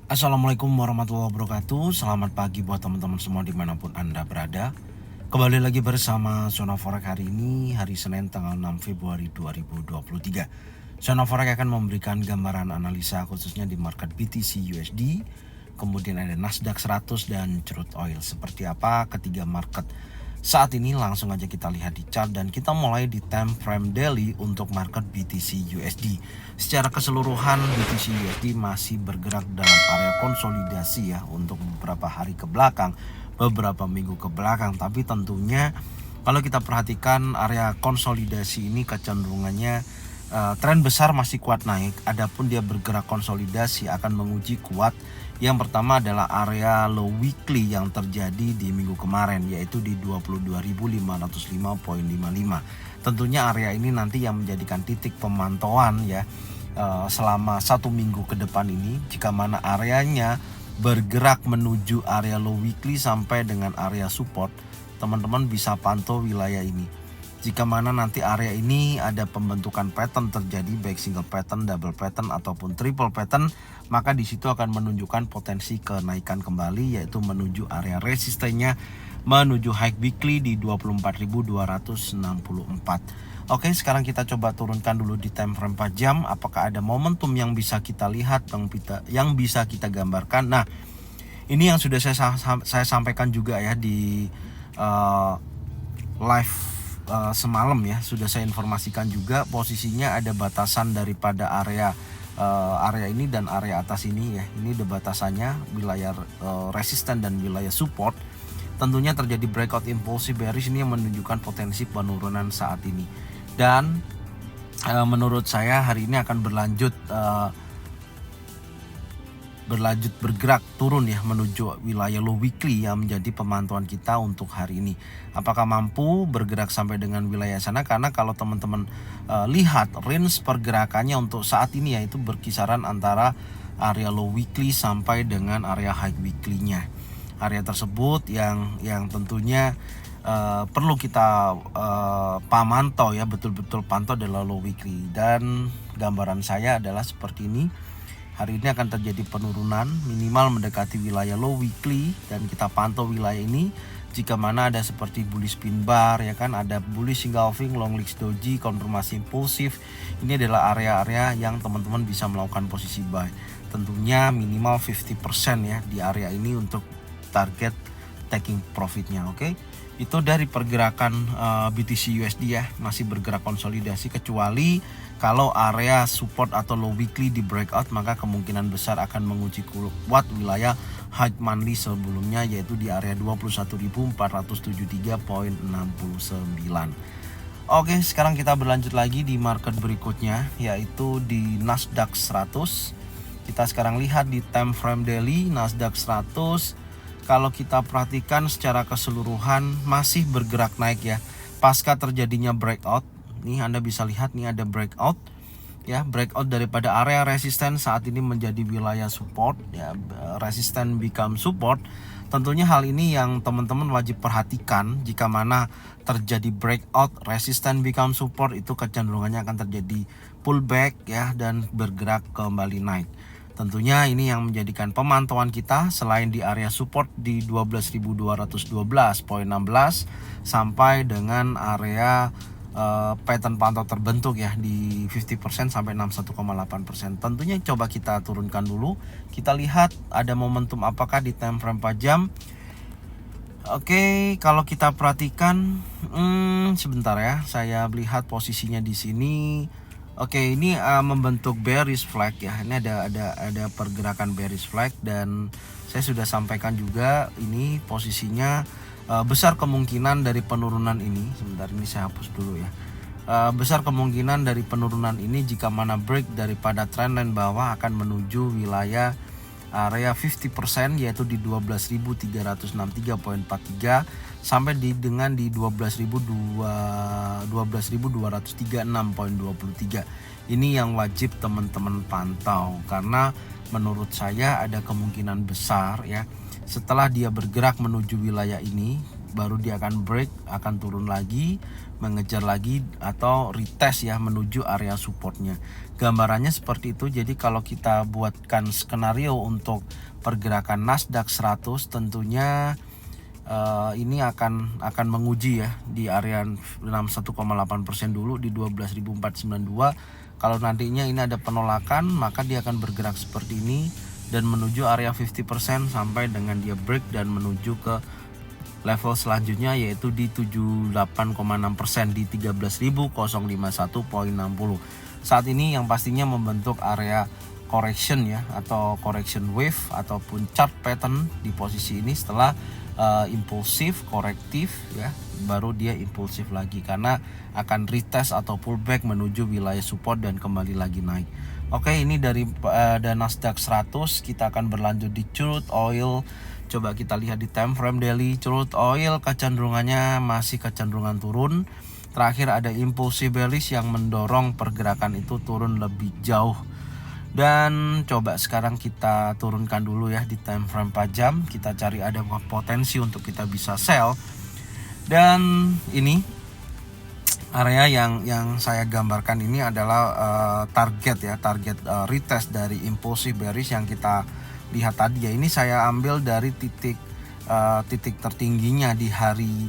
Assalamualaikum warahmatullahi wabarakatuh. Selamat pagi buat teman-teman semua dimanapun Anda berada. Kembali lagi bersama Zona Forex hari ini, hari Senin tanggal 6 Februari 2023. Zona Forex akan memberikan gambaran analisa khususnya di market BTC USD, kemudian ada Nasdaq 100 dan crude oil. Seperti apa ketiga market saat ini, langsung aja kita lihat di chart dan kita mulai di time frame daily untuk market BTC USD. Secara keseluruhan BTC USD masih bergerak dalam area konsolidasi ya untuk beberapa hari ke belakang, beberapa minggu ke belakang. Tapi tentunya kalau kita perhatikan area konsolidasi ini kecenderungannya tren besar masih kuat naik. Adapun dia bergerak konsolidasi akan menguji kuat. Yang pertama adalah area low weekly yang terjadi di minggu kemarin, yaitu di 22.505.55. Tentunya area ini nanti yang menjadikan titik pemantauan ya selama 1 minggu ke depan ini. Jika mana areanya bergerak menuju area low weekly sampai dengan area support, teman-teman bisa pantau wilayah ini. Jika mana nanti area ini ada pembentukan pattern terjadi, baik single pattern, double pattern ataupun triple pattern, maka di situ akan menunjukkan potensi kenaikan kembali, yaitu menuju area resistennya menuju high weekly di 24.264. Oke, sekarang kita coba turunkan dulu di time frame 4 jam. Apakah ada momentum yang bisa kita lihat, yang bisa kita gambarkan? Nah, ini yang sudah saya sampaikan juga ya di live semalam ya, sudah saya informasikan juga posisinya ada batasan daripada area ini dan area atas ini ya. Ini ada batasannya, wilayah resisten dan wilayah support. Tentunya terjadi breakout impulsif bearish ini yang menunjukkan potensi penurunan saat ini. Dan menurut saya hari ini akan berlanjut bergerak turun ya menuju wilayah low weekly yang menjadi pemantauan kita untuk hari ini. Apakah mampu bergerak sampai dengan wilayah sana? Karena kalau teman-teman lihat range pergerakannya untuk saat ini yaitu berkisaran antara area low weekly sampai dengan area high weekly-nya. Area tersebut yang tentunya perlu kita pamantau ya, betul-betul pantau adalah low weekly. Dan gambaran saya adalah seperti ini. Hari ini akan terjadi penurunan minimal mendekati wilayah low weekly dan kita pantau wilayah ini. Jika mana ada seperti bullish pin bar ya kan, ada bullish engulfing, long legs doji, konfirmasi impulsif. Ini adalah area-area yang teman-teman bisa melakukan posisi buy. Tentunya minimal 50% ya di area ini untuk target taking profitnya. Oke. Itu dari pergerakan BTC USD ya, masih bergerak konsolidasi, kecuali kalau area support atau low weekly di breakout, maka kemungkinan besar akan menguji kuat wilayah high monthly sebelumnya, yaitu di area 21.473.69. Oke, sekarang kita berlanjut lagi di market berikutnya, yaitu di Nasdaq 100. Kita sekarang lihat di time frame daily Nasdaq 100. Kalau kita perhatikan secara keseluruhan masih bergerak naik ya, pasca terjadinya breakout. Nih Anda bisa lihat nih ada breakout ya, breakout daripada area resisten saat ini menjadi wilayah support ya, resisten become support. Tentunya hal ini yang teman-teman wajib perhatikan. Jika mana terjadi breakout resisten become support, itu kecenderungannya akan terjadi pullback ya dan bergerak kembali naik. Tentunya ini yang menjadikan pemantauan kita selain di area support di 12.212.16 sampai dengan area pattern pantau terbentuk ya di 50% sampai 61,8%. Tentunya coba kita turunkan dulu. Kita lihat ada momentum apakah di time frame 4 jam. Oke, kalau kita perhatikan sebentar ya, saya lihat posisinya di sini. Oke, ini membentuk bearish flag ya. Ini ada pergerakan bearish flag dan saya sudah sampaikan juga ini posisinya besar kemungkinan dari penurunan ini. Sebentar, ini saya hapus dulu ya. Besar kemungkinan dari penurunan ini jika mana break daripada trendline bawah akan menuju wilayah area 50%, yaitu di 12.363.43 sampai dengan di 12.236.23. Ini yang wajib teman-teman pantau, karena menurut saya ada kemungkinan besar ya setelah dia bergerak menuju wilayah ini baru dia akan break, akan turun lagi, mengejar lagi atau retest ya menuju area supportnya. Gambarannya seperti itu. Jadi kalau kita buatkan skenario untuk pergerakan Nasdaq 100, tentunya ini akan menguji ya di area 61,8% dulu di 12.492. Kalau nantinya ini ada penolakan, maka dia akan bergerak seperti ini dan menuju area 50% sampai dengan dia break dan menuju ke level selanjutnya, yaitu di 78,6% di 13.051,60. Saat ini yang pastinya membentuk area correction ya, atau correction wave ataupun chart pattern di posisi ini setelah impulsif, korektif ya, baru dia impulsif lagi karena akan retest atau pullback menuju wilayah support dan kembali lagi naik. Oke, ini dari Nasdaq 100. Kita akan berlanjut di crude oil. Coba kita lihat di time frame daily. Crude oil kecenderungannya masih kecenderungan turun. Terakhir ada impulsif bearish yang mendorong pergerakan itu turun lebih jauh. Dan coba sekarang kita turunkan dulu ya di time frame 4 jam. Kita cari ada potensi untuk kita bisa sell. Dan ini area yang saya gambarkan ini adalah target ya, target retest dari impulsif bearish yang kita lihat tadi ya. Ini saya ambil dari titik tertingginya di hari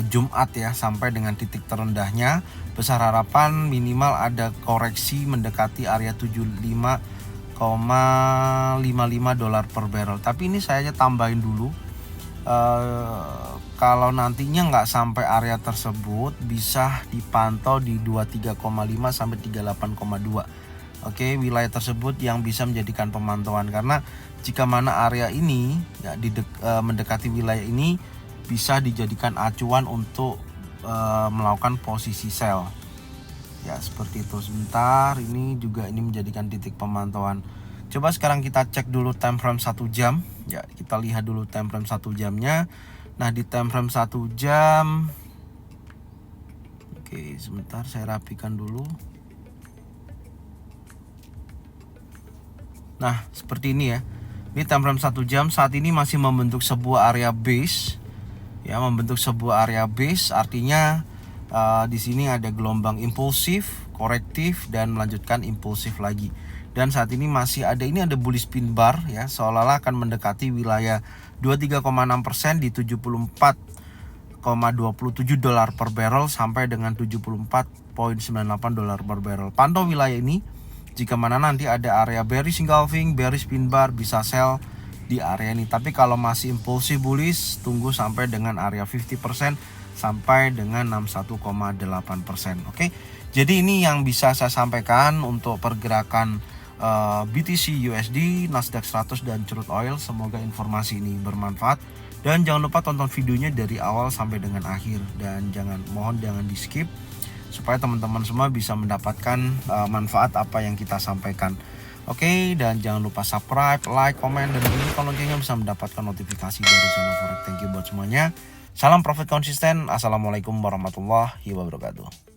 Jumat ya, sampai dengan titik terendahnya. Besar harapan minimal ada koreksi mendekati area 75,55 dolar per barrel. Tapi ini saya tambahin dulu, kalau nantinya nggak sampai area tersebut bisa dipantau di 23,5 sampai 38,2. Oke, wilayah tersebut yang bisa menjadikan pemantauan, karena jika mana area ini ya mendekati wilayah ini bisa dijadikan acuan untuk melakukan posisi sell ya, seperti itu. Sebentar, ini juga ini menjadikan titik pemantauan. Coba sekarang kita cek dulu time frame 1 jam ya, kita lihat dulu time frame 1 jamnya. Nah, di time frame 1 jam, oke sebentar saya rapikan dulu. Nah, seperti ini ya. Ini time frame 1 jam saat ini masih membentuk sebuah area base ya, membentuk sebuah area base, artinya di sini ada gelombang impulsif, korektif, dan melanjutkan impulsif lagi. Dan saat ini masih ada bullish pin bar ya, seolah-olah akan mendekati wilayah 23,6% di 74,27 dolar per barrel sampai dengan 74,98 dolar per barrel. Pantau wilayah ini. Jika mana nanti ada area bearish engulfing, bearish pin bar, bisa sell di area ini. Tapi kalau masih impulsif bullish, tunggu sampai dengan area 50% sampai dengan 61,8%. Oke. Jadi ini yang bisa saya sampaikan untuk pergerakan BTC USD, Nasdaq 100 dan crude oil. Semoga informasi ini bermanfaat, dan jangan lupa tonton videonya dari awal sampai dengan akhir, dan mohon jangan di skip supaya teman-teman semua bisa mendapatkan manfaat apa yang kita sampaikan. Oke, dan jangan lupa subscribe, like, komen, dan bunyikan loncengnya bisa mendapatkan notifikasi dari channel Forex. Thank you buat semuanya. Salam profit konsisten. Assalamualaikum warahmatullahi wabarakatuh.